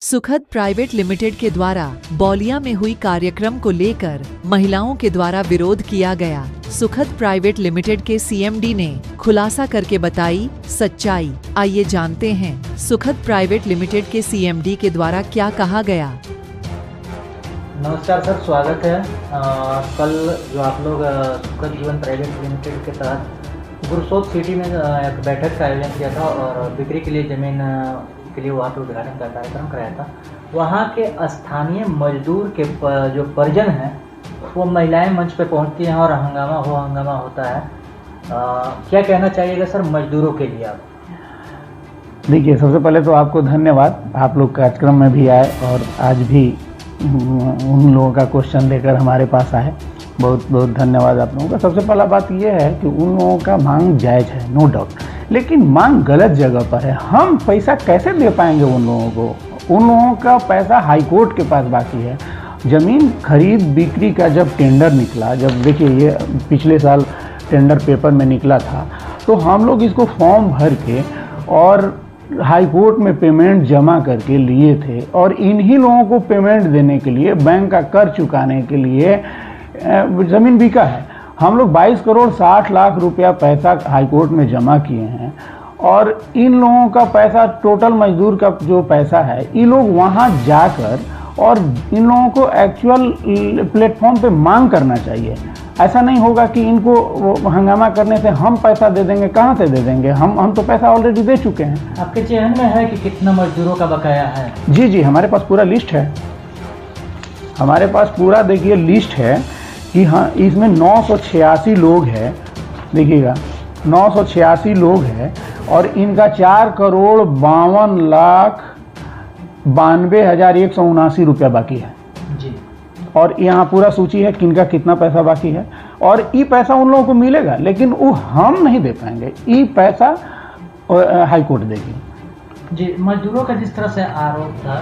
सुखद private limited के द्वारा बौलिया में हुई कार्यक्रम को लेकर महिलाओं के द्वारा विरोध किया गया। सुखद प्राइवेट लिमिटेड के सीएमडी ने खुलासा करके बताई सच्चाई। आइए जानते हैं सुखद प्राइवेट लिमिटेड के सीएमडी के द्वारा क्या कहा गया। नमस्कार सर, स्वागत है। कल जो आप लोग सुखद जीवन प्राइवेट लिमिटेड के तहत गुरसोत सिटी में एक बैठक का आयोजन किया था और बिक्री के लिए ज़मीन के लिए वहाँ पर उद्घाटन का कार्यक्रम कराया था। वहाँ के स्थानीय मजदूर के जो परिजन हैं वो महिलाएं मंच पे पहुँचती हैं और हंगामा होता है। क्या कहना चाहिएगा सर मजदूरों के लिए आप? देखिए, सबसे पहले तो आपको धन्यवाद, आप लोग कार्यक्रम में भी आए और आज भी उन लोगों का क्वेश्चन लेकर हमारे पास आए। बहुत बहुत धन्यवाद आप लोगों का। सबसे पहला बात यह है कि उन लोगों का मांग जायज़ है, नो डाउट, लेकिन मांग गलत जगह पर है। हम पैसा कैसे दे पाएंगे उन लोगों को? उन लोगों का पैसा हाई कोर्ट के पास बाकी है। ज़मीन खरीद बिक्री का जब टेंडर निकला, जब देखिए ये पिछले साल टेंडर पेपर में निकला था, तो हम लोग इसको फॉर्म भर के और हाई कोर्ट में पेमेंट जमा करके लिए थे और इन्हीं लोगों को पेमेंट देने के लिए, बैंक का कर चुकाने के लिए ज़मीन बिका है। हम लोग 22 करोड़ 60 लाख रुपया पैसा हाई कोर्ट में जमा किए हैं और इन लोगों का पैसा, टोटल मजदूर का जो पैसा है, ये लोग वहाँ जाकर और इन लोगों को एक्चुअल प्लेटफॉर्म पे मांग करना चाहिए। ऐसा नहीं होगा कि इनको हंगामा करने से हम पैसा दे देंगे। कहाँ से दे देंगे? हम तो पैसा ऑलरेडी दे चुके हैं। आपके चयन में है कि कितना मजदूरों का बकाया है? जी, हमारे पास पूरा लिस्ट है। हमारे पास पूरा देखिए लिस्ट है कि हाँ, इसमें 986 लोग हैं। देखिएगा, 986 लोग हैं और इनका 4,52,92,179 रुपया बाकी है जी। और यहाँ पूरा सूची है किनका कितना पैसा बाकी है और ये पैसा उन लोगों को मिलेगा, लेकिन वो हम नहीं दे पाएंगे। ये पैसा हाई कोर्ट देगी। जी, मजदूरों का जिस तरह से आरोप था,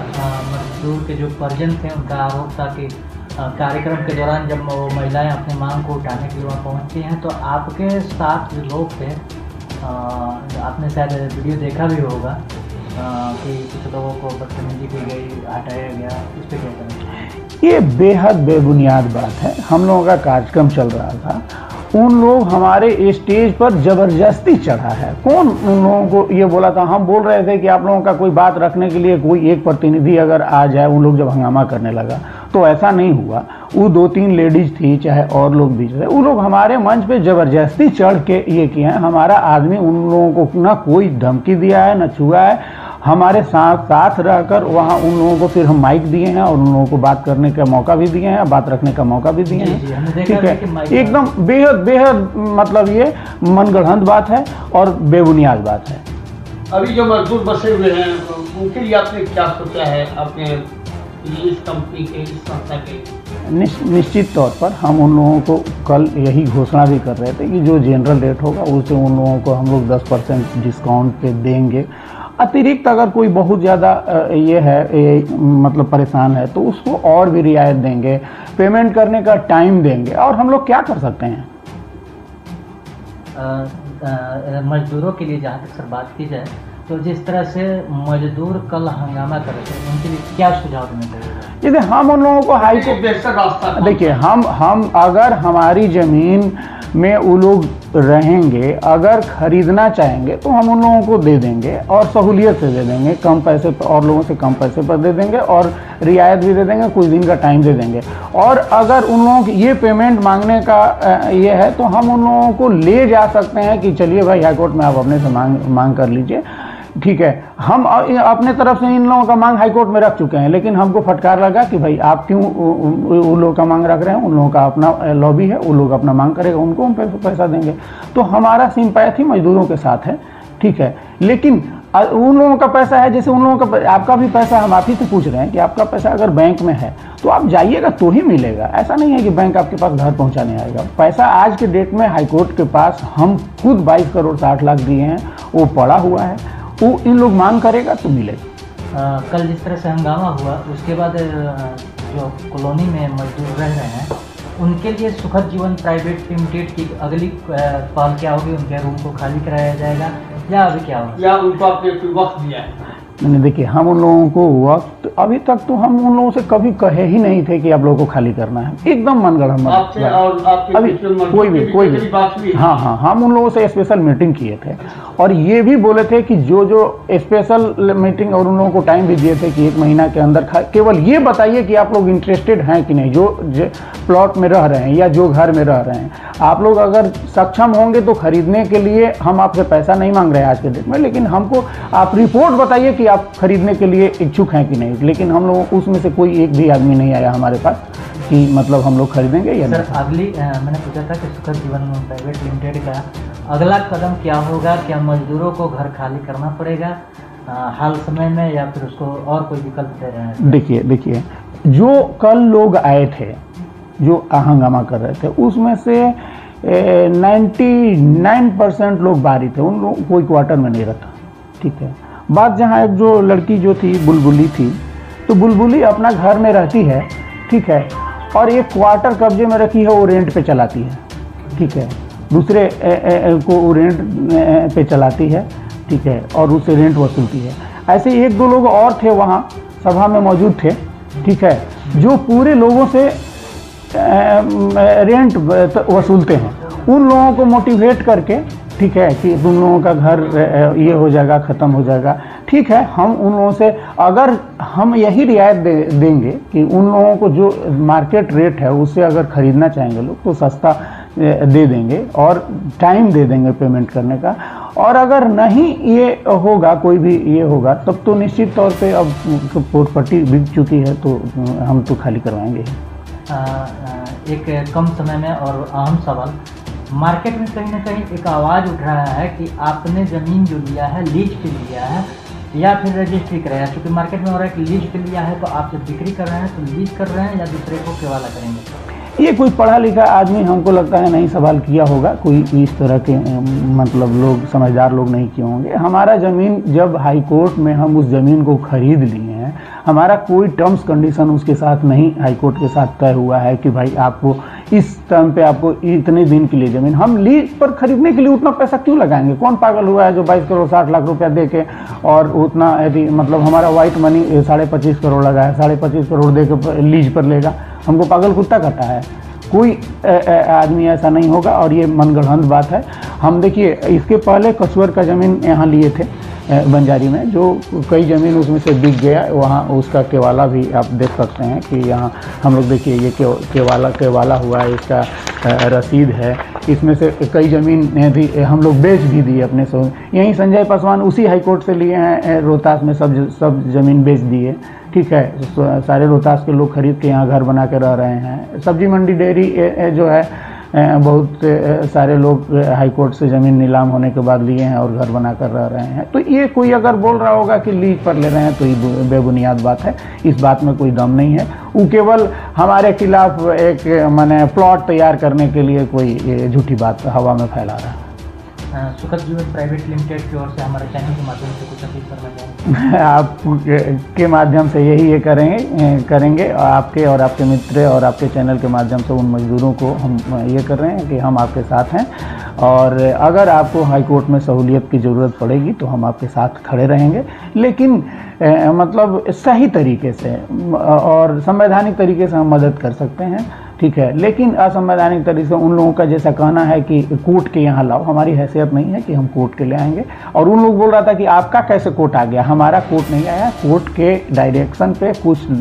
मजदूर के जो परिजन थे उनका आरोप था कि कार्यक्रम के दौरान जब वो महिलाएं अपनी मांग को उठाने के लिए वहाँ पहुँचती हैं तो आपके साथ जो लोग थे, आपने शायद वीडियो देखा भी होगा कि कुछ लोगों को बदतमीजी की गई, हटाया गया। इस पर क्या करें? ये बेहद बेबुनियाद बात है। हम लोगों का कार्यक्रम चल रहा था, उन लोग हमारे स्टेज पर ज़बरदस्ती चढ़ा है। कौन उन लोगों को ये बोला था? हम बोल रहे थे कि आप लोगों का कोई बात रखने के लिए कोई एक प्रतिनिधि अगर आ जाए। उन लोग जब हंगामा करने लगा तो ऐसा नहीं हुआ। वो 2-3 लेडीज़ थी, चाहे और लोग भी थे, वो लोग हमारे मंच पे ज़बरदस्ती चढ़ के ये किए हैं। हमारा आदमी उन लोगों को ना कोई धमकी दिया है, ना छुआ है। हमारे साथ रहकर वहाँ उन लोगों को फिर हम माइक दिए हैं और उन लोगों को बात करने का मौका भी दिए हैं, बात रखने का मौका भी दिए हैं। ठीक है, एकदम बेहद मतलब ये मनगढ़ंत बात है और बेबुनियाद बात है। अभी जो मजदूर बसे हुए हैं उनके लिए आपने क्या सोचा है अपने इस कंपनी के, इस संस्था के? निश्चित तौर पर हम उन लोगों को कल यही घोषणा भी कर रहे थे कि जो जनरल रेट होगा उससे उन लोगों को हम लोग 10% डिस्काउंट पे देंगे। अतिरिक्त अगर कोई बहुत ज़्यादा मतलब परेशान है तो उसको और भी रियायत देंगे, पेमेंट करने का टाइम देंगे। और हम लोग क्या कर सकते हैं? मजदूरों के लिए जहाँ तक सर बात की जाए तो जिस तरह से मजदूर कल हंगामा कर रहे थे उनके लिए क्या सुझाव देना चाहिए? जैसे हम उन लोगों को हाई कोर्ट, बेहतर रास्ता, देखिए, हम अगर हमारी ज़मीन में वो लोग रहेंगे, अगर खरीदना चाहेंगे तो हम उन लोगों को दे देंगे और सहूलियत से दे देंगे, कम पैसे पर, और लोगों से कम पैसे पर दे देंगे और रियायत भी दे देंगे, कुछ दिन का टाइम दे देंगे। और अगर उन लोगों की ये पेमेंट मांगने का ये है तो हम उन लोगों को ले जा सकते हैं कि चलिए भाई, हाई कोर्ट में आप अपने से मांग कर लीजिए। ठीक है, हम अपने तरफ से इन लोगों का मांग हाई कोर्ट में रख चुके हैं, लेकिन हमको फटकार लगा कि भाई आप क्यों उन लोगों का मांग रख रहे हैं? उन लोगों का अपना लॉबी है, उन लोग अपना मांग करेगा, उनको हम पैसा देंगे। तो हमारा सिंपैथी मजदूरों के साथ है, ठीक है, लेकिन उन लोगों का पैसा है, जैसे उन लोगों का, आपका भी पैसा, हम आप ही से पूछ रहे हैं कि आपका पैसा अगर बैंक में है तो आप जाइएगा तो ही मिलेगा। ऐसा नहीं है कि बैंक आपके पास घर पहुंचाने आएगा। पैसा आज के डेट में हाई कोर्ट के पास हम खुद 22 करोड़ 60 लाख दिए हैं, वो पड़ा हुआ है, वो इन लोग मांग करेगा तो मिलेगा। कल जिस तरह से हंगामा हुआ उसके बाद जो कॉलोनी में मजदूर रह रहे हैं उनके लिए सुखद जीवन प्राइवेट लिमिटेड की अगली पहल क्या होगी? उनके रूम को खाली कराया जाएगा या अभी क्या होगा? या उनको आपने कोई वक्त दिया है? मैंने देखिए, हम उन लोगों को वक्त अभी तक तो हम उन लोगों से कभी कहे ही नहीं थे कि आप लोगों को खाली करना है, एकदम मनगढ़ंत आपसे और आपके अभी कोई भी हाँ, हम उन लोगों से स्पेशल मीटिंग किए थे और ये भी बोले थे कि जो स्पेशल मीटिंग और उन लोगों को टाइम भी दिए थे कि 1 महीना के अंदर केवल ये बताइए कि आप लोग इंटरेस्टेड हैं कि नहीं, जो प्लॉट में रह रहे हैं या जो घर में रह रहे हैं, आप लोग अगर सक्षम होंगे तो खरीदने के लिए हम आपसे पैसा नहीं मांग रहे हैं आज के डेट में, लेकिन हमको आप रिपोर्ट बताइए कि आप खरीदने के लिए इच्छुक हैं कि नहीं। लेकिन हम लोग उसमें से कोई एक भी आदमी नहीं आया हमारे पास कि मतलब हम लोग खरीदेंगे या नहीं। सर अगली मैंने पूछा था कि सुखद जीवन प्राइवेट लिमिटेड का अगला कदम क्या होगा? क्या मजदूरों को घर खाली करना पड़ेगा हाल समय में, या फिर उसको और कोई विकल्प दे रहे हैं? देखिए, जो कल लोग आए थे जो हंगामा कर रहे थे, उसमें से 99% लोग बाहरी थे, उन लोग कोई क्वार्टर में नहीं रहता। ठीक है, बात जहाँ एक जो लड़की जो थी बुलबुली थी, तो बुलबुली अपना घर में रहती है, ठीक है, और एक क्वार्टर कब्जे में रखी है, वो रेंट पे चलाती है। ठीक है, दूसरे को रेंट पे चलाती है, ठीक है, और उससे रेंट वसूलती है। ऐसे 1-2 लोग और थे वहाँ सभा में मौजूद थे, ठीक है, जो पूरे लोगों से रेंट वसूलते हैं। उन लोगों को मोटिवेट करके, ठीक है, कि तुम लोगों का घर ये हो जाएगा, ख़त्म हो जाएगा। ठीक है, हम उन लोगों से अगर हम यही रियायत देंगे कि उन लोगों को जो मार्केट रेट है उससे अगर ख़रीदना चाहेंगे लोग तो सस्ता दे देंगे और टाइम दे देंगे पेमेंट करने का। और अगर नहीं ये होगा, कोई भी ये होगा, तब तो निश्चित तौर पे अब प्रॉपर्टी बिक चुकी है तो हम तो खाली करवाएंगे। एक कम समय में और अहम सवाल, मार्केट में कहीं ना कहीं एक आवाज़ उठ रहा है कि आपने ज़मीन जो लिया है लीज पे लिया है या फिर रजिस्ट्री कराया, क्योंकि मार्केट में हो रहा है कि लीज पे लिया है तो आप जब बिक्री कर रहे हैं तो लीज कर रहे हैं या दूसरे को केवाला करेंगे? ये कोई पढ़ा लिखा आदमी हमको लगता है नहीं सवाल किया होगा, कोई इस तरह के मतलब लोग समझदार लोग नहीं किए होंगे। हमारा ज़मीन जब हाई कोर्ट में हम उस ज़मीन को खरीद लिए हैं, हमारा कोई टर्म्स कंडीशन उसके साथ नहीं हाई कोर्ट के साथ तय हुआ है कि भाई आपको इस टर्म पे आपको इतने दिन के लिए ज़मीन, हम लीज पर खरीदने के लिए उतना पैसा क्यों लगाएंगे? कौन पागल हुआ है जो 22 करोड़ 60 लाख रुपया दे के और उतना यदि मतलब हमारा वाइट मनी 25.5 करोड़ लगा है, 25.5 करोड़ दे के लीज पर लेगा? हमको पागल कुत्ता कहता है। कोई आदमी ऐसा नहीं होगा और ये मनगढ़ंत बात है। हम देखिए, इसके पहले कछुअर का ज़मीन यहाँ लिए थे बंजारी में, जो कई ज़मीन उसमें से बिक गया, वहाँ उसका केवाला भी आप देख सकते हैं कि यहाँ हम लोग देखिए ये केवाला हुआ है, इसका रसीद है, इसमें से कई ज़मीन भी हम लोग बेच भी दिए अपने से। यहीं संजय पासवान उसी हाई कोर्ट से लिए हैं, रोहतास में सब ज़मीन बेच दिए। ठीक है, सारे रोहतास के लोग खरीद के यहाँ घर बना के रह रहे हैं। सब्जी मंडी डेयरी जो है बहुत सारे लोग हाई कोर्ट से ज़मीन नीलाम होने के बाद लिए हैं और घर बना कर रह रहे हैं। तो ये कोई अगर बोल रहा होगा कि लीज पर ले रहे हैं तो ये बेबुनियाद बात है, इस बात में कोई दम नहीं है। वो केवल हमारे खिलाफ एक माने प्लॉट तैयार करने के लिए कोई झूठी बात हवा में फैला रहा है। सुखद जीवन प्राइवेट लिमिटेड की ओर से हमारे चैनल के माध्यम से कुछ अपील करना चाहेंगे? आपके माध्यम से यही ये करेंगे आपके और आपके मित्र और आपके चैनल के माध्यम से उन मजदूरों को हम ये कर रहे हैं कि हम आपके साथ हैं, और अगर आपको हाई कोर्ट में सहूलियत की ज़रूरत पड़ेगी तो हम आपके साथ खड़े रहेंगे, लेकिन मतलब सही तरीके से और संवैधानिक तरीके से हम मदद कर सकते हैं। ठीक है, लेकिन असंवैधानिक तरीके से उन लोगों का जैसा कहना है कि कोर्ट के यहाँ लाओ, हमारी हैसियत नहीं है कि हम कोर्ट के ले आएंगे। और उन लोग बोल रहा था कि आपका कैसे कोर्ट आ गया, हमारा कोर्ट नहीं आया। कोर्ट के डायरेक्शन पे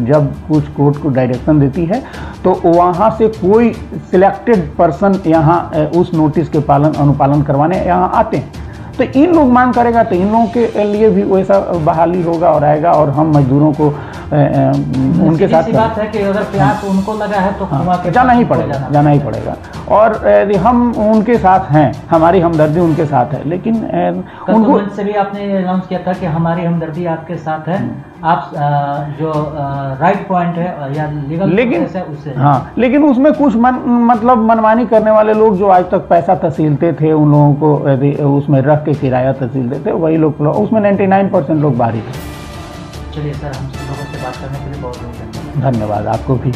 जब कुछ कोर्ट को डायरेक्शन देती है तो वहाँ से कोई सिलेक्टेड पर्सन यहाँ उस नोटिस के अनुपालन करवाने यहाँ आते हैं। तो इन लोग मांग करेगा तो इन लोगों के लिए भी वैसा बहाली होगा और आएगा, और हम मजदूरों को उनके साथ बात है कि अगर प्यास उनको लगा है तो जाना ही पड़ेगा। और यदि हम उनके साथ हैं, हमारी हमदर्दी उनके साथ है, लेकिन उनको से भी आपने अनाउंस किया था कि हमारी हमदर्दी आपके साथ है, आप जो राइट पॉइंट है या लीगल प्रोसेस है उससे। हाँ, लेकिन उसमें कुछ मतलब मनमानी करने वाले लोग जो आज तक पैसा तहसीलते थे, उन लोगों को यदि उसमें रख के किराया तहसीलते थे, वही लोग उसमें 99% लोग बाहरी थे। चलिए सर, हम सब लोगों से बात करने के लिए बहुत बहुत धन्यवाद। धन्यवाद आपको भी।